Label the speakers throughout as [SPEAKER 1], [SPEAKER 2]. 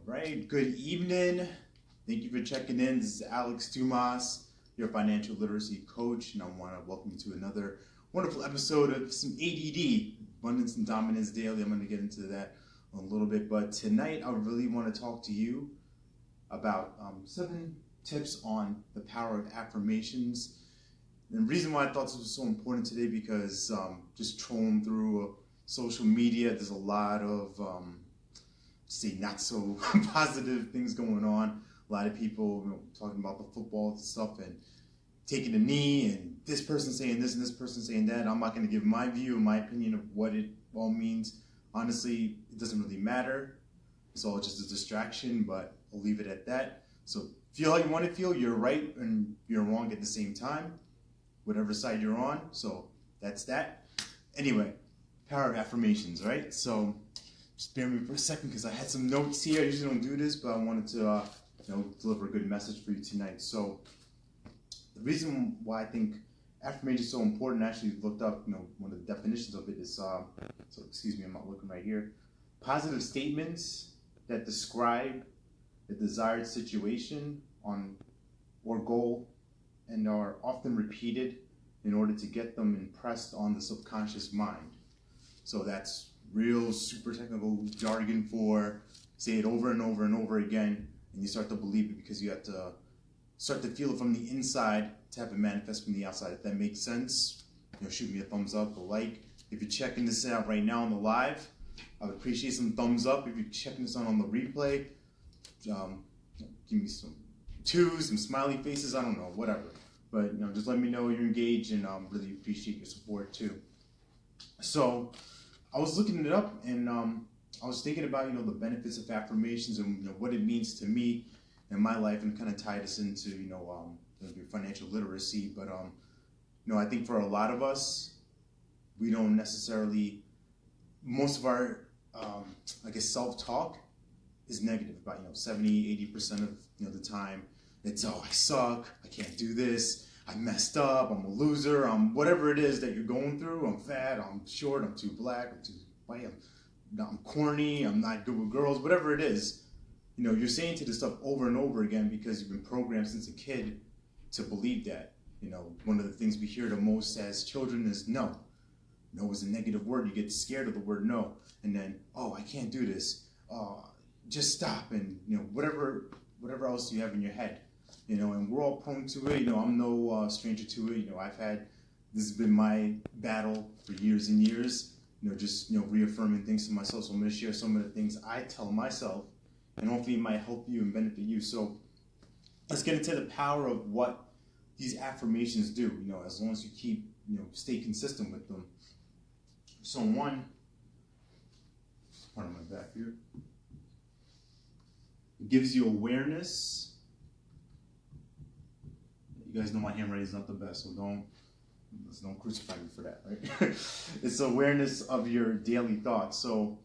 [SPEAKER 1] Right, good evening. Thank you for checking in. This is Alex Dumas, your financial literacy coach, and I want to welcome you to another wonderful episode of some ADD, Abundance and Dominance Daily. I'm going to get into that a little bit, but tonight I really want to talk to you about 7 tips on the power of affirmations. And the reason why I thought this was so important today because just trolling through social media, there's a lot of say not so positive things going on. A lot of people talking about the football stuff and taking a knee and this person saying this and this person saying that. I'm not going to give my view and my opinion of what it all means. Honestly, it doesn't really matter. It's all just a distraction, but I'll leave it at that. So feel how you want to feel. You're right and you're wrong at the same time, whatever side you're on. So that's that. Anyway, power of affirmations, right? So just bear with me for a second because I had some notes here. I usually don't do this, but I wanted to deliver a good message for you tonight. So the reason why I think affirmation is so important, I actually looked up, one of the definitions of it is, so excuse me, I'm not looking right here. Positive statements that describe the desired situation or goal and are often repeated in order to get them impressed on the subconscious mind. So that's real super technical jargon for say it over and over and over again, and you start to believe it because you have to start to feel it from the inside to have it manifest from the outside. If that makes sense, shoot me a thumbs up, a like. If you're checking this out right now on the live, I would appreciate some thumbs up. If you're checking this out on the replay, give me some twos, some smiley faces, I don't know, whatever. But just let me know you're engaged, and really appreciate your support too. So I was looking it up, and I was thinking about the benefits of affirmations and what it means to me in my life, and kind of tie this into your financial literacy. But I think for a lot of us, we don't necessarily. Most of our self-talk is negative. About 70-80% of the time, it's I suck, I can't do this, I messed up, I'm a loser, I'm whatever it is that you're going through. I'm fat, I'm short, I'm too black, I'm too white, I'm corny, I'm not good with girls, whatever it is. You're saying to this stuff over and over again because you've been programmed since a kid to believe that. One of the things we hear the most as children is no. No is a negative word. You get scared of the word no. And then, I can't do this. Just stop. And, whatever else you have in your head. And we're all prone to it. I'm no stranger to it. This has been my battle for years and years. Just reaffirming things to myself. So I'm going to share some of the things I tell myself, and hopefully it might help you and benefit you. So let's get into the power of what these affirmations do. As long as you keep, stay consistent with them. So one, part of my back here, it gives you awareness. You guys know my handwriting is not the best, so don't crucify me for that, right? It's awareness of your daily thoughts. So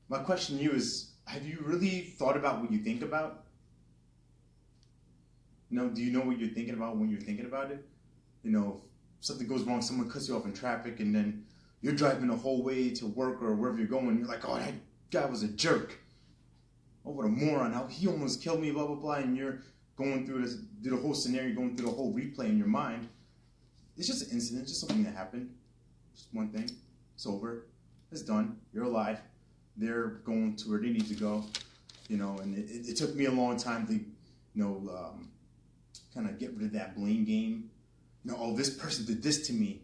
[SPEAKER 1] my question to you is, have you really thought about what you think about? Do you know what you're thinking about when you're thinking about it? If something goes wrong, someone cuts you off in traffic, and then you're driving the whole way to work or wherever you're going, you're like, that guy was a jerk. Oh, what a moron. How he almost killed me, blah, blah, blah. And you're going through the whole scenario, going through the whole replay in your mind. It's just an incident, just something that happened. Just one thing. It's over. It's done. You're alive. They're going to where they need to go. And it took me a long time to, kind of get rid of that blame game. This person did this to me.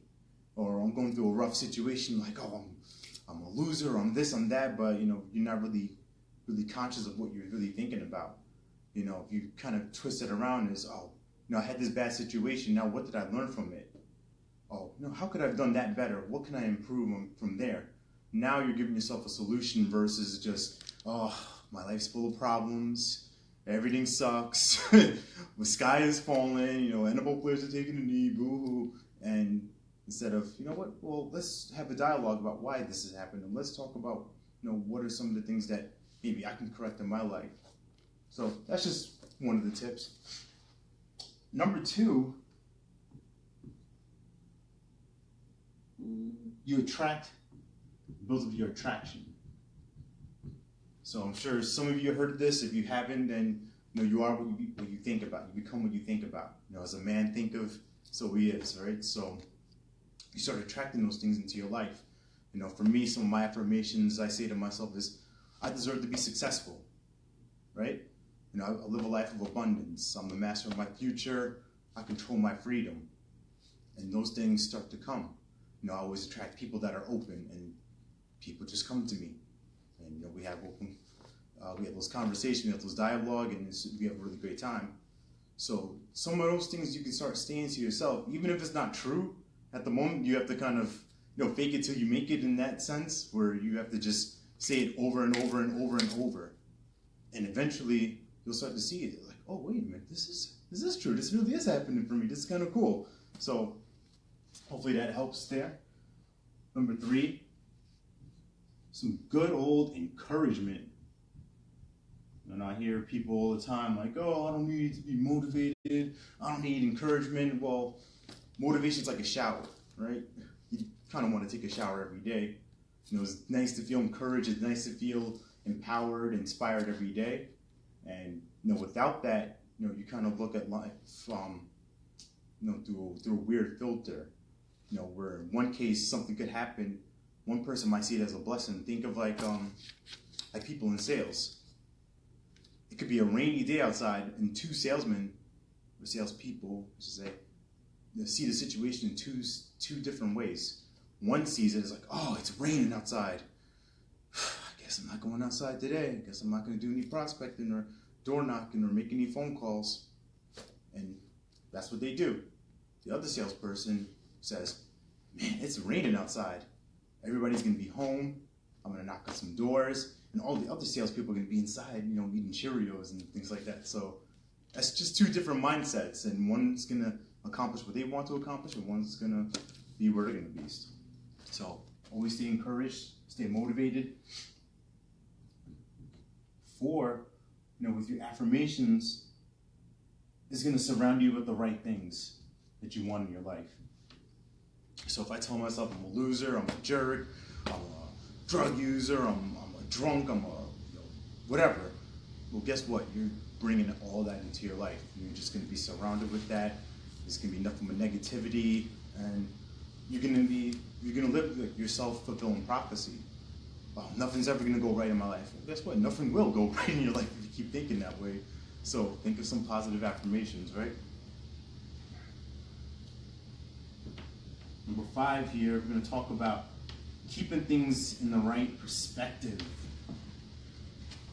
[SPEAKER 1] Or I'm going through a rough situation, like, I'm a loser, I'm this, I'm that, but, you're not really conscious of what you're really thinking about. If you kind of twist it around as, I had this bad situation, now what did I learn from it? How could I have done that better? What can I improve from there? Now you're giving yourself a solution versus just, my life's full of problems, everything sucks, the sky is falling, NFL players are taking a knee, boo-hoo, and instead of, let's have a dialogue about why this has happened, and let's talk about, what are some of the things that maybe I can correct in my life. So that's just one of the tips. Number 2, you attract, builds up your attraction. So I'm sure some of you heard this. If you haven't, then you are what you think about. You become what you think about. As a man think of, so he is, right? So you start attracting those things into your life. For me, some of my affirmations I say to myself is, I deserve to be successful, right? I live a life of abundance. I'm the master of my future. I control my freedom. And those things start to come. I always attract people that are open, and people just come to me. And we have those conversations, we have those dialogue, and we have a really great time. So some of those things you can start saying to yourself, even if it's not true at the moment. You have to kind of fake it till you make it, in that sense, where you have to just say it over and over and over and over, and eventually you'll start to see it. Like, oh, wait a minute, this is true. This really is happening for me. This is kind of cool. So hopefully that helps there. Number 3, some good old encouragement. And I hear people all the time like, oh, I don't need to be motivated. I don't need encouragement. Well, motivation's like a shower, right? You kind of want to take a shower every day. It's nice to feel encouraged. It's nice to feel empowered, inspired every day. And without that, you kind of look at life through a weird filter. Where in one case something could happen, one person might see it as a blessing. Think of like people in sales. It could be a rainy day outside, and 2 salesmen or salespeople, I should say, see the situation in two different ways. One sees it as like, oh, it's raining outside. I guess I'm not going outside today. I guess I'm not going to do any prospecting or door knocking or make any phone calls. And that's what they do. The other salesperson says, man, it's raining outside. Everybody's going to be home. I'm going to knock on some doors. And all the other salespeople are going to be inside, eating Cheerios and things like that. So that's just 2 different mindsets. And one's going to accomplish what they want to accomplish, and one's going to be where they're going to be. So always stay encouraged, stay motivated. 4, with your affirmations, is going to surround you with the right things that you want in your life. So if I tell myself I'm a loser, I'm a jerk, I'm a drug user, I'm a drunk, I'm a whatever, well, guess what? You're bringing all that into your life. You're just going to be surrounded with that. There's going to be nothing but negativity, and you're going to live like your self-fulfilling prophecy. Well, nothing's ever going to go right in my life. Well, guess what? Nothing will go right in your life if you keep thinking that way. So think of some positive affirmations, right? Number 5 here, we're going to talk about keeping things in the right perspective.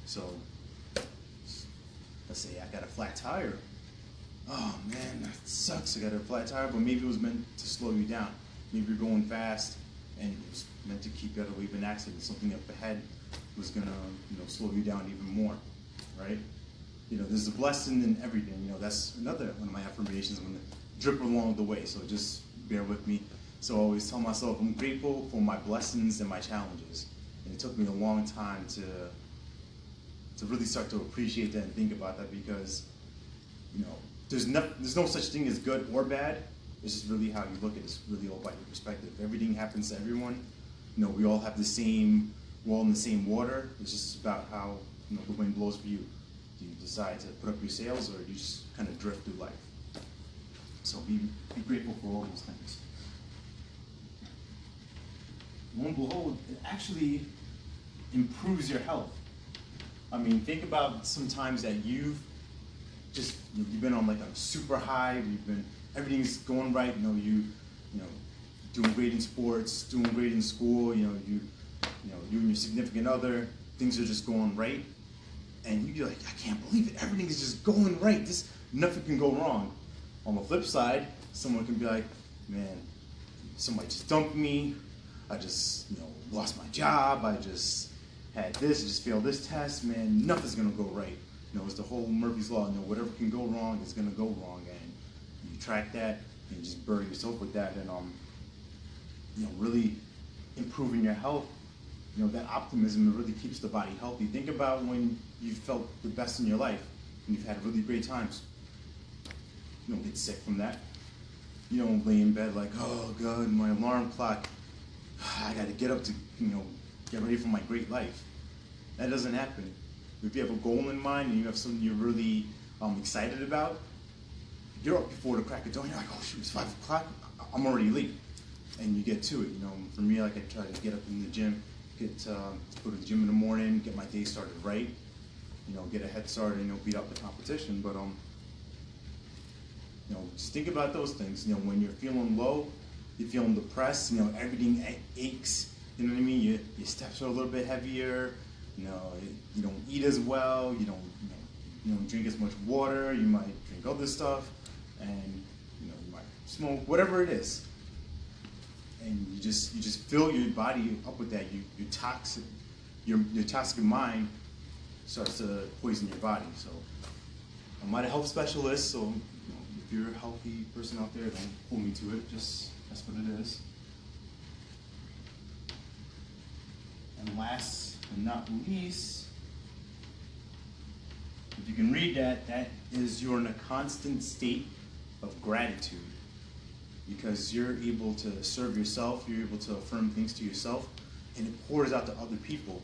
[SPEAKER 1] So let's say I got a flat tire. Oh man, that sucks. I got a flat tire, but maybe it was meant to slow you down. Maybe you're going fast, and it was meant to keep you out of an accident. Something up ahead was gonna, slow you down even more, right? There's a blessing in everything. That's another one of my affirmations. I'm gonna drip along the way, so just bear with me. So I always tell myself I'm grateful for my blessings and my challenges. And it took me a long time to really start to appreciate that and think about that, because there's no such thing as good or bad. It's just really how you look at it. It's really all about your perspective. Everything happens to everyone. We all have we're all in the same water. It's just about how the wind blows for you. Do you decide to put up your sails, or do you just kind of drift through life? So be grateful for all those things. Lo and behold, it actually improves your health. I mean, think about some times that you've been on like a super high. Everything's going right. You doing great in sports, doing great in school. You and your significant other, things are just going right, and you'd be like, I can't believe it. Everything is just going right. Nothing can go wrong. On the flip side, someone can be like, man, somebody just dumped me. I just lost my job. I just had this. I just failed this test. Man, nothing's gonna go right. It's the whole Murphy's Law. Whatever can go wrong is gonna go wrong, and you track that and you just bury yourself with that, and really improving your health. That optimism really keeps the body healthy. Think about when you felt the best in your life and you've had really great times. You don't get sick from that. You don't lay in bed like, oh God, my alarm clock. I got to get up to get ready for my great life. That doesn't happen. If you have a goal in mind and you have something you're really excited about, you're up before the crack of dawn. You're like, oh shoot, it's 5 o'clock. I'm already late, and you get to it. For me, like I try to get up in the gym, go to the gym in the morning, get my day started right. Get a head start and beat up the competition. But just think about those things. When you're feeling low, you're feeling depressed. Everything aches. You know what I mean? Your steps are a little bit heavier. You don't eat as well. You don't drink as much water. You might drink other stuff, and you might smoke, whatever it is. And you just fill your body up with that. Your toxic mind starts to poison your body. So I'm not a health specialist, so if you're a healthy person out there, don't hold me to it. Just that's what it is. And last but not least, if you can read that is you're in a constant state of gratitude, because you're able to serve yourself, you're able to affirm things to yourself, and it pours out to other people.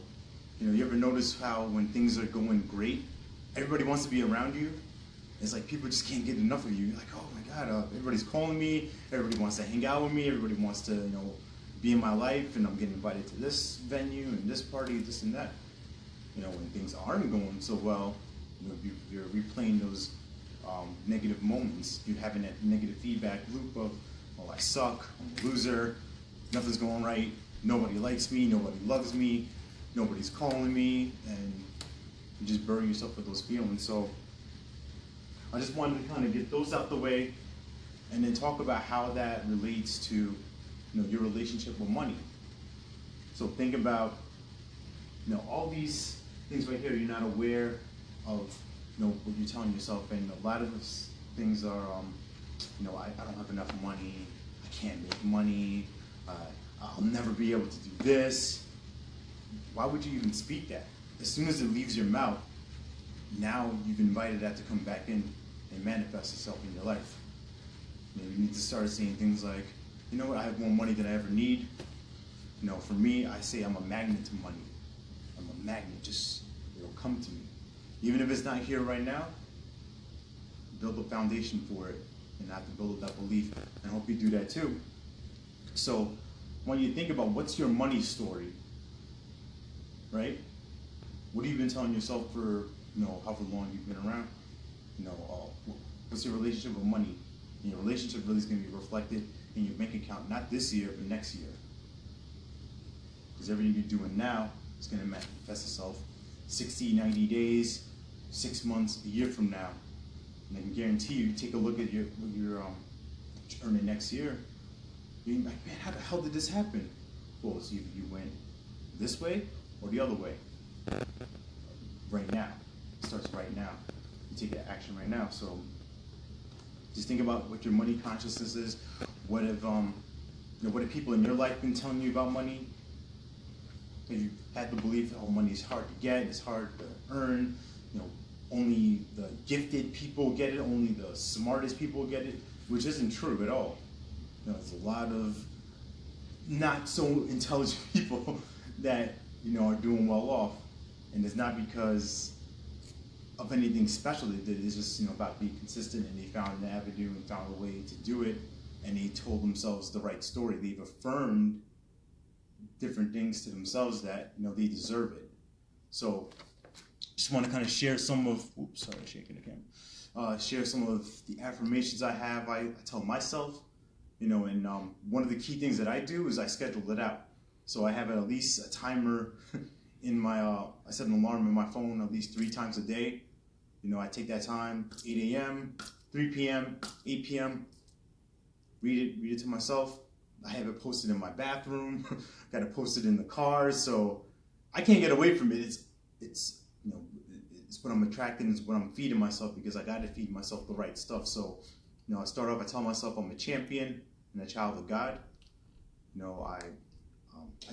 [SPEAKER 1] You ever notice how when things are going great, everybody wants to be around you? It's like people just can't get enough of you. You're like, oh my God, everybody's calling me, everybody wants to hang out with me, everybody wants to, be in my life, and I'm getting invited to this venue and this party, this and that. When things aren't going so well, you're replaying those negative moments. You're having that negative feedback loop of, oh, I suck, I'm a loser, nothing's going right, nobody likes me, nobody loves me, nobody's calling me, and you just bury yourself with those feelings. So I just wanted to kind of get those out the way, and then talk about how that relates to your relationship with money. So think about all these things right here you're not aware of what you're telling yourself, and a lot of those things are I don't have enough money, I can't make money, I'll never be able to do this. Why would you even speak that? As soon as it leaves your mouth, now you've invited that to come back in and manifest itself in your life. You need to start saying things like, I have more money than I ever need. For me, I say I'm a magnet to money. I'm a magnet, just it'll come to me. Even if it's not here right now, build a foundation for it, and I have to build that belief, and I hope you do that too. So when you think about what's your money story, right? What have you been telling yourself for however long you've been around? What's your relationship with money? And your relationship really is going to be reflected in your bank account, not this year, but next year. Because everything you're doing now is going to manifest itself 60, 90 days, 6 months, a year from now. And I can guarantee you, take a look at what you're earning next year, you're like, man, how the hell did this happen? Well, it's either you went this way or the other way. Right now. It starts right now. You take that action right now. So just think about what your money consciousness is. What have people in your life been telling you about money? Have you had the belief that money is hard to get, it's hard to earn, only the gifted people get it, only the smartest people get it, which isn't true at all. There's a lot of not so intelligent people that are doing well off, and it's not because of anything special they did. It's just about being consistent, and they found an avenue and found a way to do it, and they told themselves the right story. They've affirmed different things to themselves that they deserve it. So just want to kind of share some of share some of the affirmations I have. I tell myself, and one of the key things that I do is I schedule it out. So I have at least a timer in my I set an alarm in my phone at least 3 times a day. I take that time, 8 a.m., 3 p.m., 8 p.m., read it to myself. I have it posted in my bathroom, got it posted in the car, so I can't get away from it. It's what I'm attracting, it's what I'm feeding myself, because I got to feed myself the right stuff. So, I start off, I tell myself I'm a champion and a child of God. I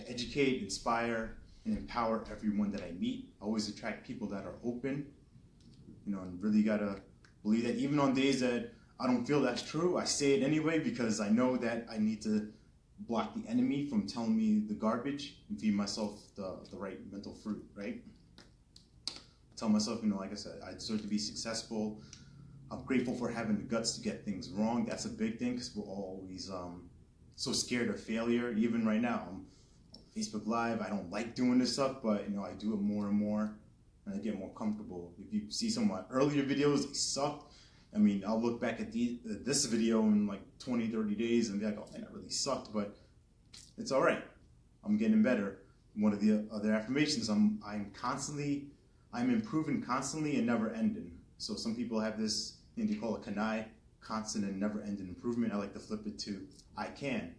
[SPEAKER 1] educate, inspire, and empower everyone that I meet. I always attract people that are open, and really gotta believe that even on days that I don't feel that's true, I say it anyway, because I know that I need to block the enemy from telling me the garbage and feed myself the right mental fruit, right? tell myself, like I said, I deserve to be successful. I'm grateful for having the guts to get things wrong. That's a big thing because we're always so scared of failure. Even right now, I'm on Facebook Live. I don't like doing this stuff, but I do it more and more, and I get more comfortable. If you see some of my earlier videos, they sucked. I'll look back at this video in like 20, 30 days and be like, oh man, that really sucked, but it's all right. I'm getting better. One of the other affirmations, I'm improving constantly and never ending. So some people have this thing they call a kanai, constant and never ending improvement. I like to flip it to I can,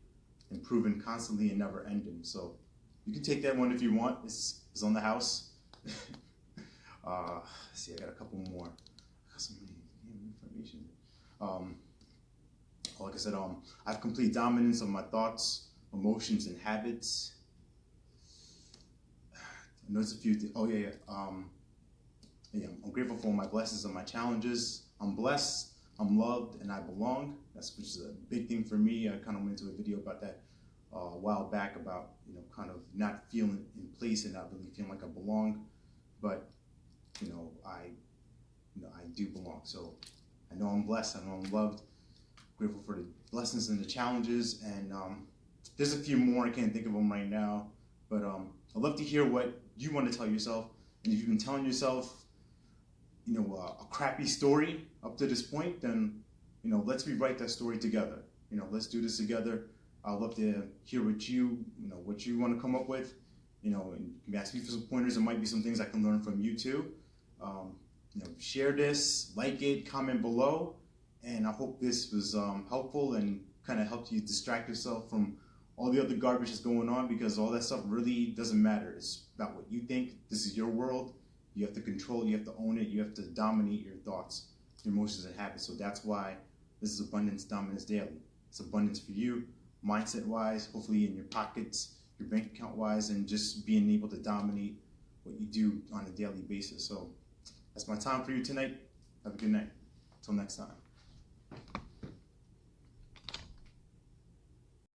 [SPEAKER 1] improving constantly and never ending. So you can take that one if you want. It's on the house. Let's see, I got a couple more. I got so many information. Like I said, I have complete dominance of my thoughts, emotions, and habits. And there's a few things. Oh yeah. I'm grateful for my blessings and my challenges. I'm blessed, I'm loved, and I belong. Which is a big thing for me. I kind of went into a video about that a while back about kind of not feeling in place and not really feeling like I belong, but I do belong. So I know I'm blessed. I know I'm loved. Grateful for the blessings and the challenges, and there's a few more. I can't think of them right now, but I'd love to hear what you want to tell yourself, and if you've been telling yourself a crappy story up to this point, then let's rewrite that story together. Let's do this together. I'd love to hear what you want to come up with. And you can ask me for some pointers. There might be some things I can learn from you too. Share this, like it, comment below, and I hope this was helpful and kind of helped you distract yourself from all the other garbage that's going on, because all that stuff really doesn't matter. It's about what you think. This is your world. You have to control it, you have to own it, you have to dominate your thoughts, your emotions, and habits. So that's why this is Abundance Dominance Daily. It's abundance for you, mindset-wise, hopefully in your pockets, your bank account-wise, and just being able to dominate what you do on a daily basis. So that's my time for you tonight. Have a good night. Until next time.